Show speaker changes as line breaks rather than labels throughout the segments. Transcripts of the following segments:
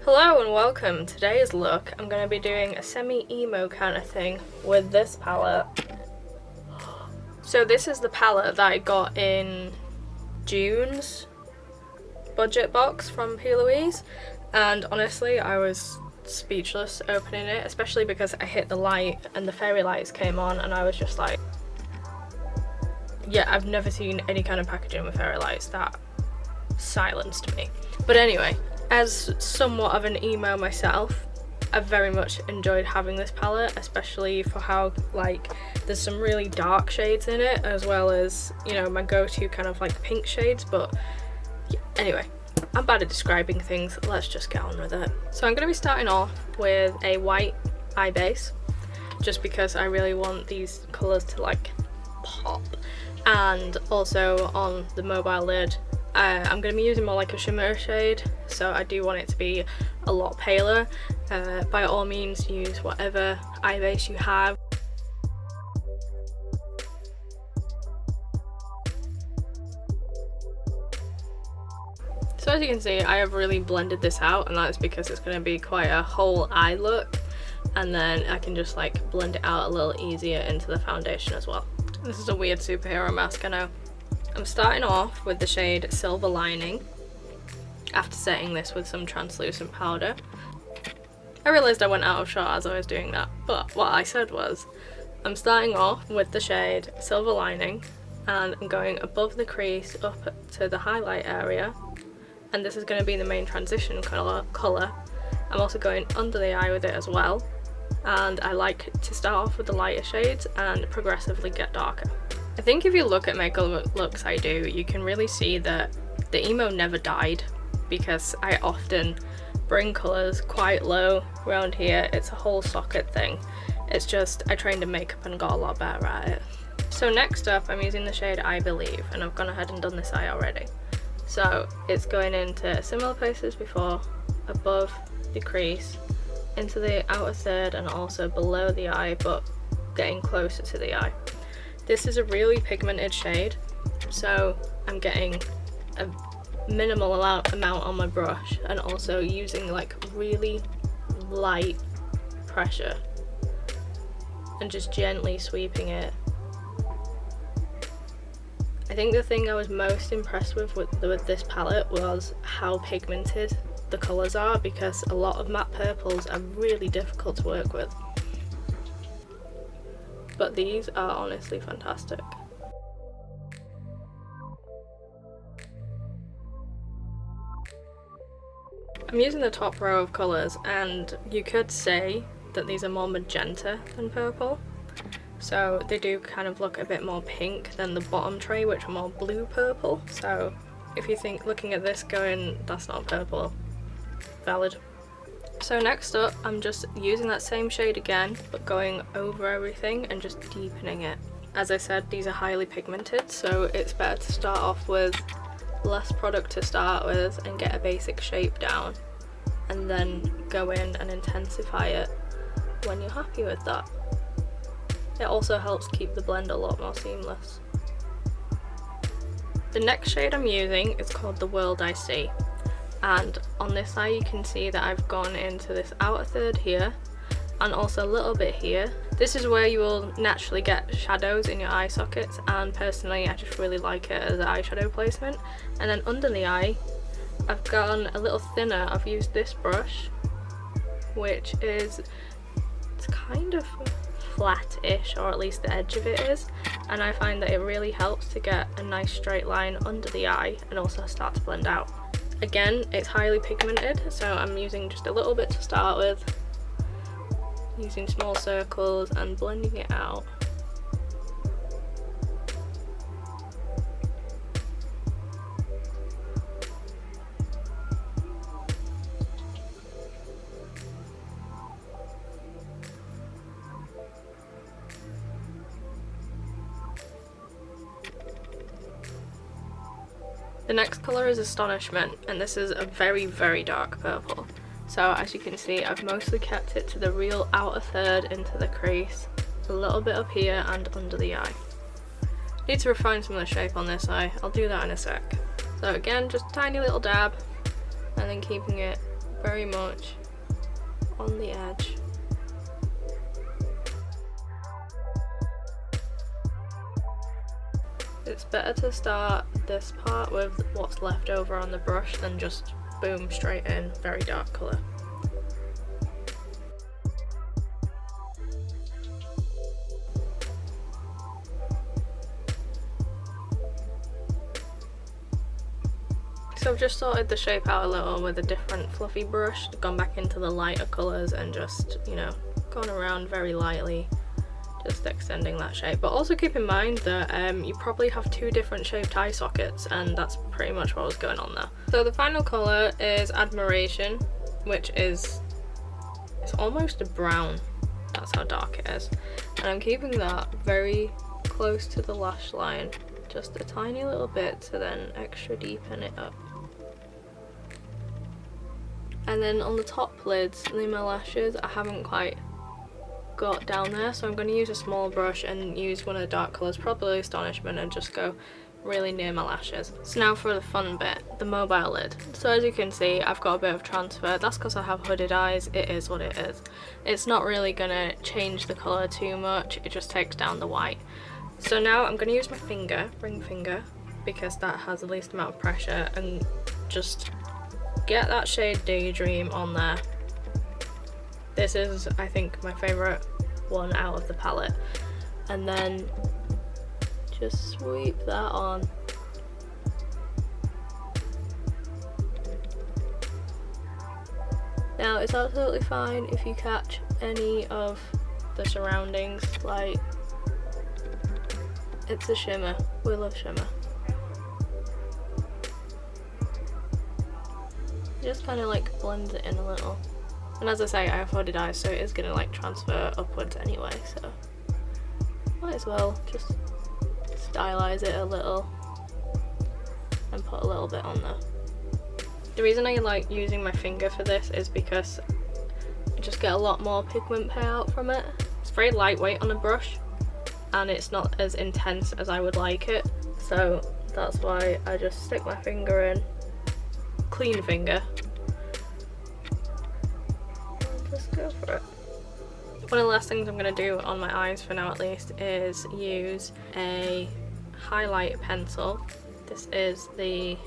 Hello and welcome. Today's look, I'm going to be doing a semi-emo kind of thing with this palette. So this is the palette that I got in June's budget box from P.Louise, and honestly I was speechless opening it, especially because I hit the light and the fairy lights came on and I was just like, yeah, I've never seen any kind of packaging with fairy lights that silenced me. But anyway, as somewhat of an emo myself, I've very much enjoyed having this palette, especially for how there's some really dark shades in it, as well as, you know, my go-to kind of pink shades. But yeah, anyway, I'm bad at describing things, let's just get on with it. So I'm going to be starting off with a white eye base, just because I really want these colours to pop. And also on the mobile lid, I'm going to be using more like a shimmer shade, so I do want it to be a lot paler. By all means, use whatever eye base you have. So as you can see, I have really blended this out, and that's because it's going to be quite a whole eye look, and then I can just blend it out a little easier into the foundation as well. This is a weird superhero mask, I know. I'm starting off with the shade Silver Lining, after setting this with some translucent powder. I realised I went out of shot as I was doing that, but what I said was, I'm starting off with the shade Silver Lining, and I'm going above the crease up to the highlight area, and this is going to be the main transition colour. I'm also going under the eye with it as well, and I like to start off with the lighter shades and progressively get darker. I think if you look at makeup looks I do, you can really see that the emo never died, because I often bring colours quite low around here. It's a whole socket thing. It's just I trained in makeup and got a lot better at it. So next up, I'm using the shade I Believe, and I've gone ahead and done this eye already. So it's going into similar places before, above the crease, into the outer third, and also below the eye, but getting closer to the eye. This is a really pigmented shade, so I'm getting a minimal amount on my brush, and also using really light pressure and just gently sweeping it. I think the thing I was most impressed with this palette was how pigmented the colours are, because a lot of matte purples are really difficult to work with. But these are honestly fantastic. I'm using the top row of colours, and you could say that these are more magenta than purple. So they do kind of look a bit more pink than the bottom tray, which are more blue purple. So if you think looking at this going, that's not purple, valid. So next up, I'm just using that same shade again, but going over everything and just deepening it. As I said, these are highly pigmented, so it's better to start off with less product to start with and get a basic shape down, and then go in and intensify it when you're happy with that. It also helps keep the blend a lot more seamless. The next shade I'm using is called The World I See. And on this eye you can see that I've gone into this outer third here, and also a little bit here. This is where you will naturally get shadows in your eye sockets, and personally I just really like it as an eyeshadow placement. And then under the eye I've gone a little thinner. I've used this brush, which is, it's kind of flat-ish, or at least the edge of it is, and I find that it really helps to get a nice straight line under the eye and also start to blend out. Again, it's highly pigmented, so I'm using just a little bit to start with, using small circles and blending it out. The next colour is Astonishment, and this is a very, very dark purple. So as you can see, I've mostly kept it to the real outer third into the crease, a little bit up here and under the eye. Need to refine some of the shape on this eye, I'll do that in a sec. So again, just a tiny little dab, and then keeping it very much on the edge. It's better to start this part with what's left over on the brush than just boom straight in, very dark colour. So I've just sorted the shape out a little with a different fluffy brush, gone back into the lighter colours and just, you know, gone around very lightly, just extending that shape. But also keep in mind that you probably have two different shaped eye sockets, and that's pretty much what was going on there. So the final colour is Admiration, which is, it's almost a brown, that's how dark it is. And I'm keeping that very close to the lash line, just a tiny little bit to then extra deepen it up. And then on the top lids, my lashes, I haven't quite got down there, so I'm going to use a small brush and use one of the dark colours, probably Astonishment, and just go really near my lashes. So now for the fun bit, the mobile lid. So as you can see, I've got a bit of transfer. That's because I have hooded eyes. It is what it is. It's not really going to change the colour too much, it just takes down the white. So now I'm going to use my finger, ring finger, because that has the least amount of pressure, and just get that shade Daydream on there. This is, I think, my favourite one out of the palette. And then just sweep that on. Now it's absolutely fine if you catch any of the surroundings, like, it's a shimmer, we love shimmer. Just kind of like blends it in a little. And as I say, I have hooded eyes, so it is going to like transfer upwards anyway, so might as well just stylize it a little and put a little bit on there. The reason I like using my finger for this is because I just get a lot more pigment payout from it. It's very lightweight on a brush and it's not as intense as I would like it, so that's why I just stick my finger in, clean finger, and just go for it. One of the last things I'm going to do on my eyes, for now at least, is use a highlight pencil. This is the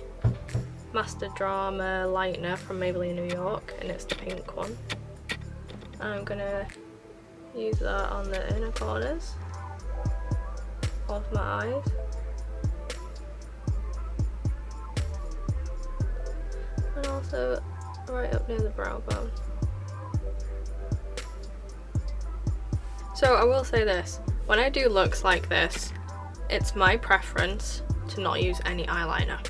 Master Drama Lightener from Maybelline New York, and it's the pink one. I'm going to use that on the inner corners of my eyes. And also right up near the brow bone. So I will say this, when I do looks like this, it's my preference to not use any eyeliner.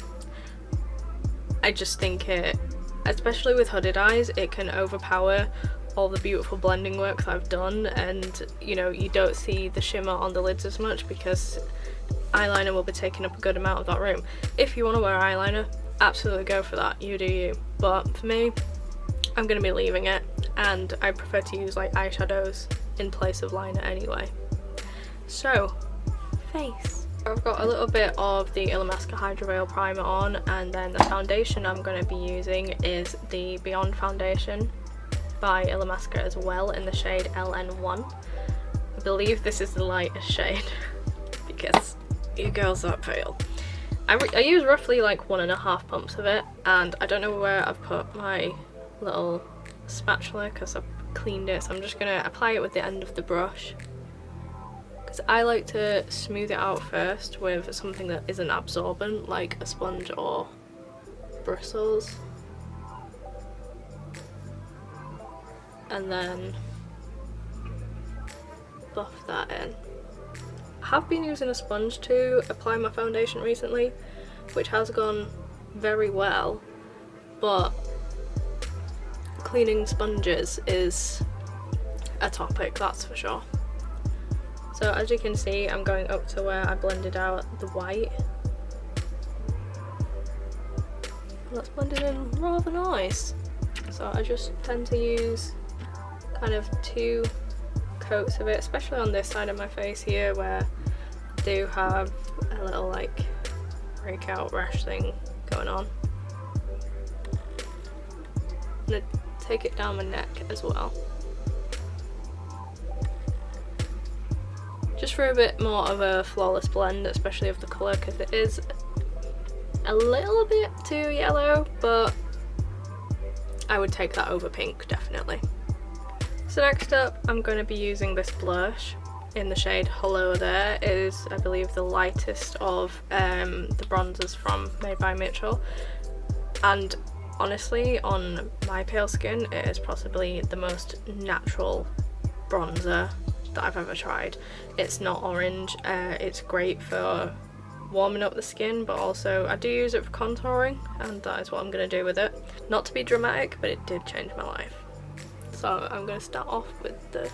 I just think it, especially with hooded eyes, it can overpower all the beautiful blending work that I've done, and you know, you don't see the shimmer on the lids as much because eyeliner will be taking up a good amount of that room. If you want to wear eyeliner, absolutely go for that, you do you. But for me, I'm going to be leaving it, and I prefer to use like eyeshadows in place of liner anyway. So, face. I've got a little bit of the Illamasqua Hydra Veil Primer on, and then the foundation I'm going to be using is the Beyond Foundation by Illamasqua as well, in the shade LN1. I believe this is the lightest shade because you girls are pale. I use roughly like 1.5 pumps of it, and I don't know where I've put my little spatula because I've cleaned it, so I'm just going to apply it with the end of the brush, because I like to smooth it out first with something that isn't absorbent, like a sponge or bristles, and then buff that in. I have been using a sponge to apply my foundation recently, which has gone very well, but cleaning sponges is a topic, that's for sure. So as you can see, I'm going up to where I blended out the white. That's blended in rather nice. So I just tend to use kind of 2 coats of it, especially on this side of my face here where I do have a little like breakout rash thing going on. I'm going to take it down my neck as well. Just for a bit more of a flawless blend, especially of the colour, because it is a little bit too yellow, but I would take that over pink, definitely. So next up, I'm going to be using this blush in the shade Hello There. It is, I believe, the lightest of the bronzers from Made by Mitchell. And honestly, on my pale skin, it is possibly the most natural bronzer that I've ever tried. It's not orange, it's great for warming up the skin, but also I do use it for contouring, and that is what I'm going to do with it. Not to be dramatic, but it did change my life. So I'm going to start off with the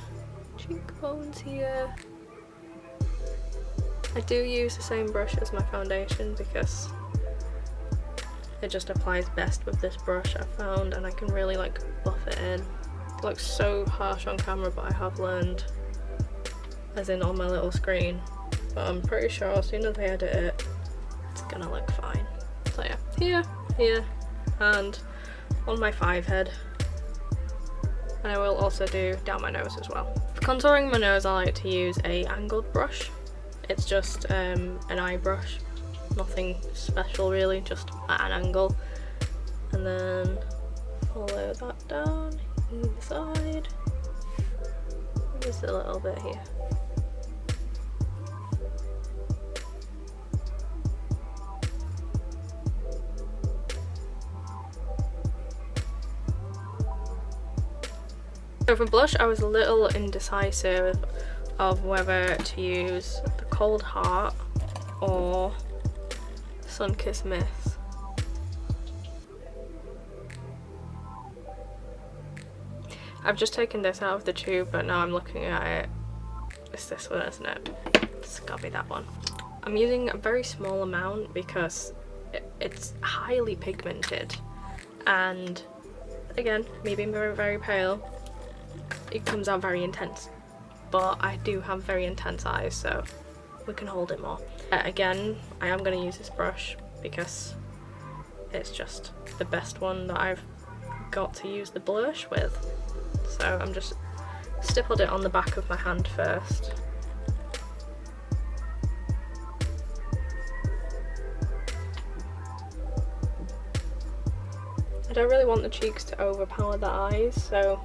cheekbones here. I do use the same brush as my foundation because it just applies best with this brush, I found, and I can really like buff it in. It looks so harsh on camera, but I have learned, as in on my little screen, but I'm pretty sure as soon as I edit it, it's gonna look fine. So yeah, here, and on my 5 head. And I will also do down my nose as well. For contouring my nose, I like to use a angled brush. It's just an eye brush, nothing special really, just at an angle. And then follow that down either side. Just a little bit here. So for blush, I was a little indecisive of whether to use the Cold Heart or Sunkissed Miss. I've just taken this out of the tube, but now I'm looking at it. It's this one, isn't it? It's gotta be that one. I'm using a very small amount because it's highly pigmented, and again, me being very, very pale, it comes out very intense, but I do have very intense eyes, so we can hold it more. Again, I am going to use this brush because it's just the best one that I've got to use the blush with. So I'm just stippled it on the back of my hand first. I don't really want the cheeks to overpower the eyes, so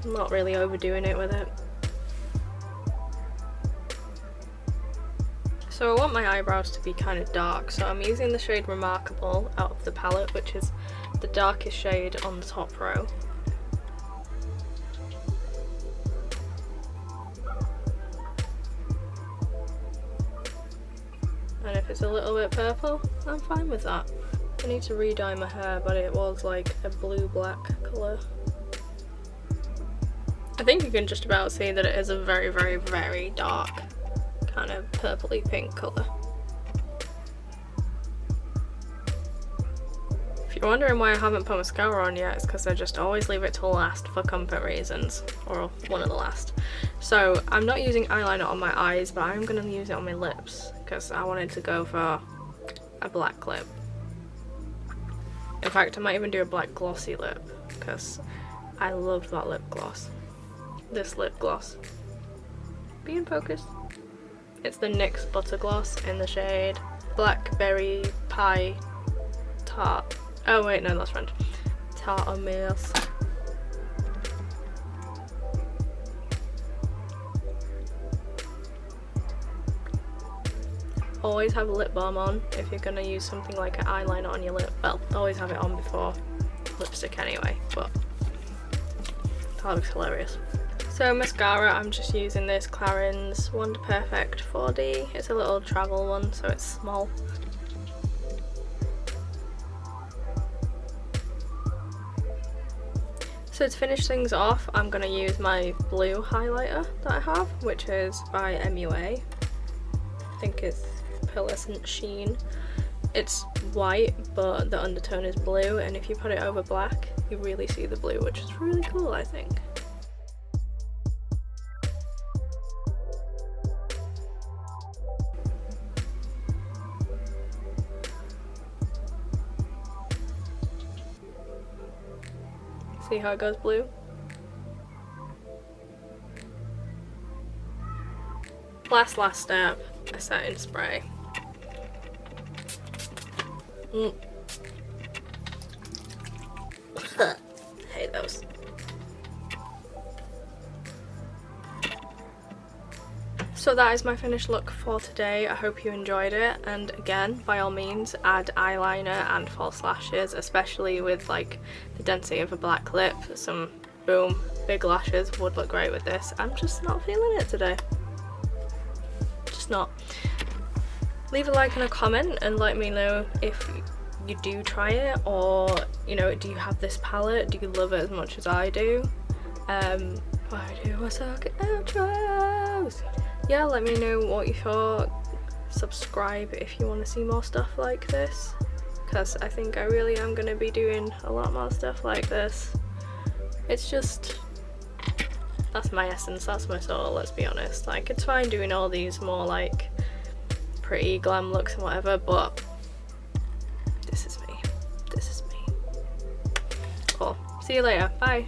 I'm not really overdoing it with it. So I want my eyebrows to be kind of dark, so I'm using the shade Remarkable out of the palette, which is the darkest shade on the top row. And if it's a little bit purple, I'm fine with that. I need to re-dye my hair, but it was like a blue-black colour. I think you can just about see that it is a very, very, very dark kind of purpley pink colour. If you're wondering why I haven't put mascara on yet, it's because I just always leave it till last for comfort reasons, or one of the last. So I'm not using eyeliner on my eyes, but I'm going to use it on my lips because I wanted to go for a black lip. In fact, I might even do a black glossy lip because I love that lip gloss. This lip gloss. Be in focus. It's the NYX Butter Gloss in the shade Blackberry Pie Tart. Oh wait, no, that's French. Tart au Mousse. Always have a lip balm on if you're gonna use something like an eyeliner on your lip. Well, always have it on before lipstick anyway, but that looks hilarious. So mascara, I'm just using this Clarins Wonder Perfect 4D. It's a little travel one, so it's small. So to finish things off, I'm going to use my blue highlighter that I have, which is by MUA. I think it's Pearlescent Sheen. It's white, but the undertone is blue, and if you put it over black, you really see the blue, which is really cool, I think. See how it goes blue? Last step, a setting spray. Hate those. So that is my finished look for today. I hope you enjoyed it, and again, by all means, add eyeliner and false lashes, especially with like the density of a black lip. Some boom big lashes would look great with this. I'm just not feeling it today. Just not. Leave a like and a comment and let me know if you do try it, or you know, do you have this palette? Do you love it as much as I do? Why do I suck at outros? Yeah, let me know what you thought. Subscribe if you want to see more stuff like this, because I think I really am going to be doing a lot more stuff like this. It's just, that's my essence, that's my soul, let's be honest. Like, it's fine doing all these more like pretty glam looks and whatever, but this is me. This is me. Cool. See you later. Bye.